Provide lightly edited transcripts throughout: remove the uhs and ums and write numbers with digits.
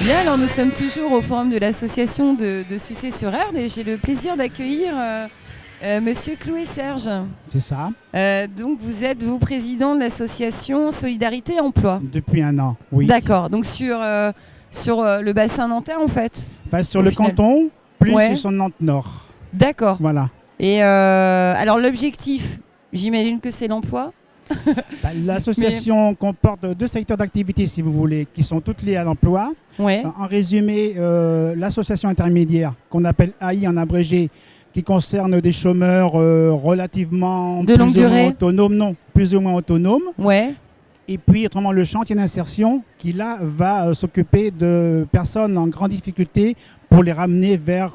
Bien, alors nous sommes toujours au forum de l'association de Sucé-sur-Erdre et j'ai le plaisir d'accueillir Monsieur Chloé Serge. C'est ça. Donc vous êtes président de l'association Solidarité Emploi. Depuis un an, oui. D'accord, donc sur le bassin nantais en fait. Pas sur le canton, plus sur Nantes Nord. D'accord. Voilà. Et alors l'objectif, j'imagine que c'est l'emploi. L'association comporte deux secteurs d'activité, si vous voulez, qui sont toutes liées à l'emploi. Ouais. En résumé, l'association intermédiaire, qu'on appelle AI en abrégé, qui concerne des chômeurs relativement de longue durée, autonomes, non, plus ou moins autonomes. Ouais. Et puis, autrement, le chantier d'insertion, qui là va s'occuper de personnes en grande difficulté pour les ramener vers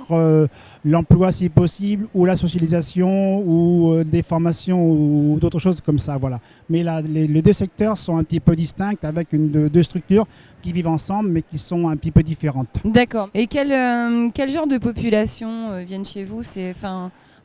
l'emploi si possible, ou la socialisation, ou des formations, ou d'autres choses comme ça. Voilà. Mais là, les deux secteurs sont un petit peu distincts, avec deux structures qui vivent ensemble, mais qui sont un petit peu différentes. D'accord. Et quel genre de population viennent chez vous?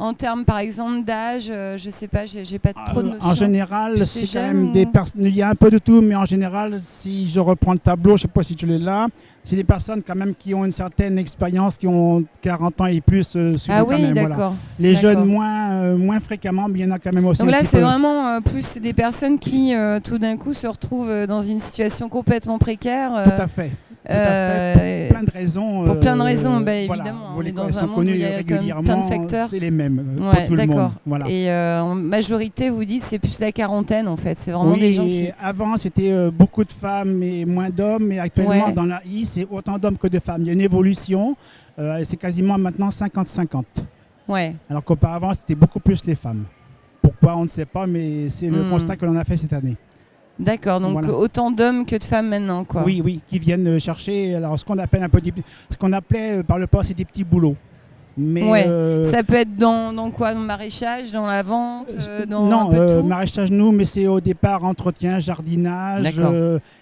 En termes, par exemple, d'âge, je ne sais pas, j'ai pas trop de notions. En général, c'est quand même des personnes. Il y a un peu de tout, mais en général, si je reprends le tableau, je ne sais pas si tu l'as là, c'est des personnes quand même qui ont une certaine expérience, qui ont 40 ans et plus. Souvent, ah oui, quand même, d'accord. Voilà. Les jeunes moins fréquemment, mais il y en a quand même aussi. Donc là, c'est vraiment plus des personnes qui, tout d'un coup, se retrouvent dans une situation complètement précaire. Tout à fait. Pour plein de raisons. Pour plein de raisons, voilà, évidemment. On est dans un monde où il y a régulièrement plein de facteurs. C'est les mêmes pour tout le monde. Voilà. Et en majorité, vous dites, c'est plus la quarantaine en fait. C'est vraiment des gens qui. Avant, c'était beaucoup de femmes et moins d'hommes. Et actuellement, dans la I, c'est autant d'hommes que de femmes. Il y a une évolution. C'est quasiment maintenant 50-50. Ouais. Alors qu'auparavant, c'était beaucoup plus les femmes. Pourquoi, on ne sait pas, mais c'est le constat que l'on a fait cette année. D'accord, donc voilà. Autant d'hommes que de femmes maintenant, quoi. Oui, qui viennent chercher alors ce qu'on appelle un peu ce qu'on appelait par le passé des petits boulots. Mais ça peut être dans quoi? Dans le maraîchage, dans la vente, dans non, un peu tout. Maraîchage mais c'est au départ entretien, jardinage,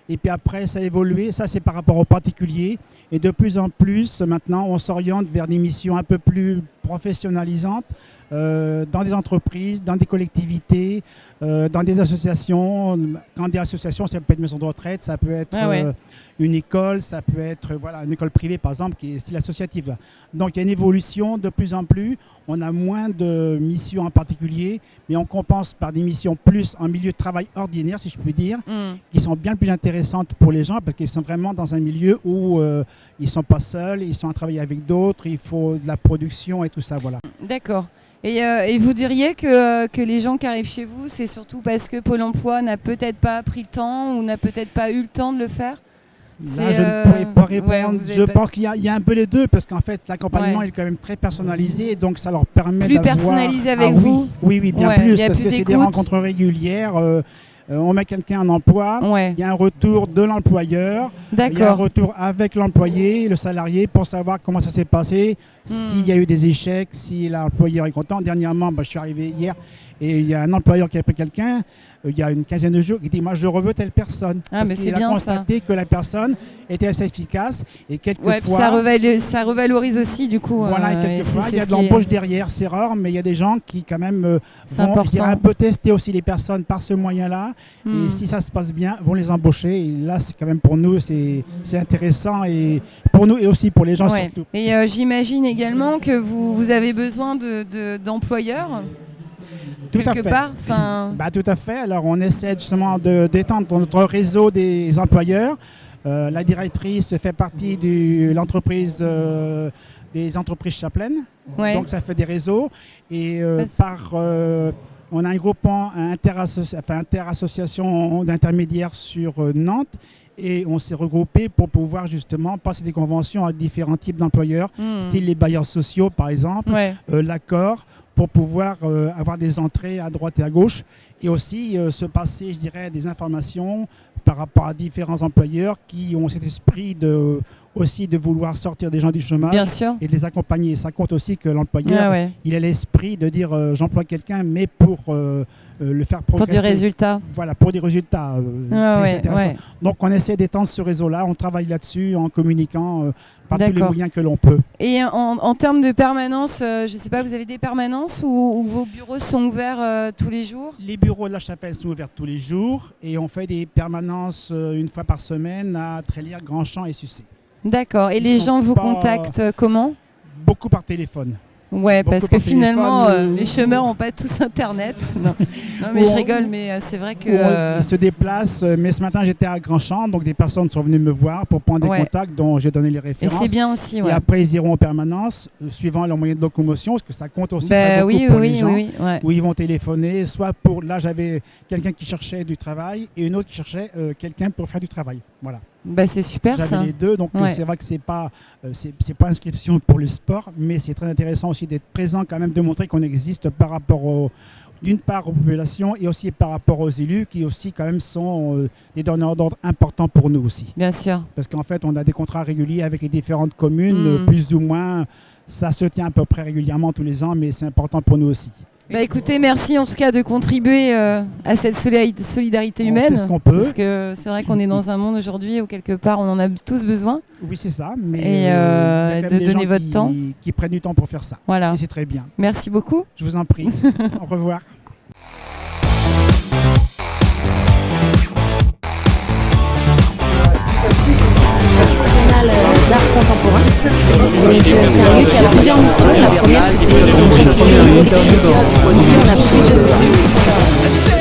et puis après ça a évolué. Ça c'est par rapport aux particuliers, et de plus en plus maintenant on s'oriente vers des missions un peu plus professionnalisantes. Dans des entreprises, dans des collectivités, dans des associations. Quand des associations, ça peut être une maison de retraite, ça peut être une école, ça peut être une école privée par exemple qui est style associatif. Donc il y a une évolution de plus en plus. On a moins de missions en particulier, mais on compense par des missions plus en milieu de travail ordinaire, si je puis dire, qui sont bien plus intéressantes pour les gens parce qu'ils sont vraiment dans un milieu où ils ne sont pas seuls, ils sont à travailler avec d'autres, il faut de la production et tout ça. Voilà. D'accord. Et vous diriez que les gens qui arrivent chez vous, c'est surtout parce que Pôle emploi n'a peut-être pas pris le temps ou n'a peut-être pas eu le temps de le faire? Là, je ne pourrais pas répondre. Je pense qu'il y a un peu les deux, parce qu'en fait, l'accompagnement est quand même très personnalisé, donc ça leur permet plus personnalisé avec vous. Oui, bien plus, parce que c'est des rencontres régulières. On met quelqu'un en emploi, il y a un retour de l'employeur, il y a un retour avec l'employé, le salarié, pour savoir comment ça s'est passé, s'il y a eu des échecs, si l'employeur est content. Dernièrement, je suis arrivé hier et il y a un employeur qui a pris quelqu'un, il y a une quinzaine de jours, qui dit « moi je reveux telle personne ». Parce qu'il a constaté que la personne était assez efficace et quelquefois… ça revalorise aussi du coup. Voilà, et quelquefois il y a de l'embauche derrière, c'est rare, mais il y a des gens qui quand même vont un peu tester aussi les personnes par ce moyen-là, et si ça se passe bien, vont les embaucher. Et là, c'est quand même pour nous, c'est intéressant, et pour nous et aussi pour les gens surtout. Et j'imagine également que vous avez besoin d'employeurs. Tout à fait. Tout à fait. Alors, on essaie justement d'étendre notre réseau des employeurs. La directrice fait partie de l'entreprise des entreprises Chaplaine. Donc, ça fait des réseaux. Et on a un groupement interassociation d'intermédiaires sur Nantes. Et on s'est regroupé pour pouvoir justement passer des conventions avec différents types d'employeurs, style les bailleurs sociaux par exemple, l'accord, pour pouvoir avoir des entrées à droite et à gauche, et aussi se passer, je dirais, des informations par rapport à différents employeurs qui ont cet esprit aussi de vouloir sortir des gens du chômage et de les accompagner. Ça compte aussi que l'employeur, il a l'esprit de dire j'emploie quelqu'un, mais pour le faire progresser. Pour des résultats. Voilà, pour des résultats. C'est intéressant. Donc on essaie d'étendre ce réseau-là, on travaille là-dessus en communiquant par tous les moyens que l'on peut. Et en termes de permanence, je ne sais pas, vous avez des permanences ou vos bureaux sont ouverts tous les jours? Les bureaux de la Chapelle sont ouverts tous les jours et on fait des permanences une fois par semaine à Trélières, Grandchamp et Sucé. D'accord. Et Ils les sont gens vous pas- contactent comment? Beaucoup par téléphone. Ouais, Beaucoup parce que par finalement, téléphone, les chômeurs n'ont pas tous Internet. Non, non mais je rigole, mais c'est vrai que... Ils se déplacent. Mais ce matin, j'étais à Grandchamp, donc des personnes sont venues me voir pour prendre des Ouais. contacts dont j'ai donné les Et références. c'est bien aussi, Et ouais. après, ils iront en permanence, suivant leur moyen de locomotion, parce que ça compte aussi ça Bah, beaucoup oui, pour oui, les gens. oui, oui, ouais. Où ils vont téléphoner, soit pour... Là, j'avais quelqu'un qui cherchait du travail et une autre qui cherchait quelqu'un pour faire du travail. Voilà. Bah, c'est super ça. J'avais les deux, donc Ouais. c'est vrai que c'est pas inscription pour le sport, mais c'est très intéressant aussi d'être présent quand même, de montrer qu'on existe par rapport d'une part aux populations et aussi par rapport aux élus qui aussi quand même sont des donneurs d'ordre importants pour nous aussi. Bien sûr. Parce qu'en fait, on a des contrats réguliers avec les différentes communes, Mm. plus ou moins. Ça se tient à peu près régulièrement tous les ans, mais c'est important pour nous aussi. Bah écoutez, merci en tout cas de contribuer à cette solidarité On humaine. fait ce qu'on peut. Parce que c'est vrai qu'on est dans un monde aujourd'hui où quelque part on en a tous besoin. Oui, c'est ça. Mais Et il y a quand même de des donner gens votre temps. qui prennent du temps pour faire ça. Voilà. Et c'est très bien. Merci beaucoup. Je vous en prie. Au revoir. D'art contemporain. Donc c'est un lieu qui a plusieurs missions. La première, c'est de ici on a plus de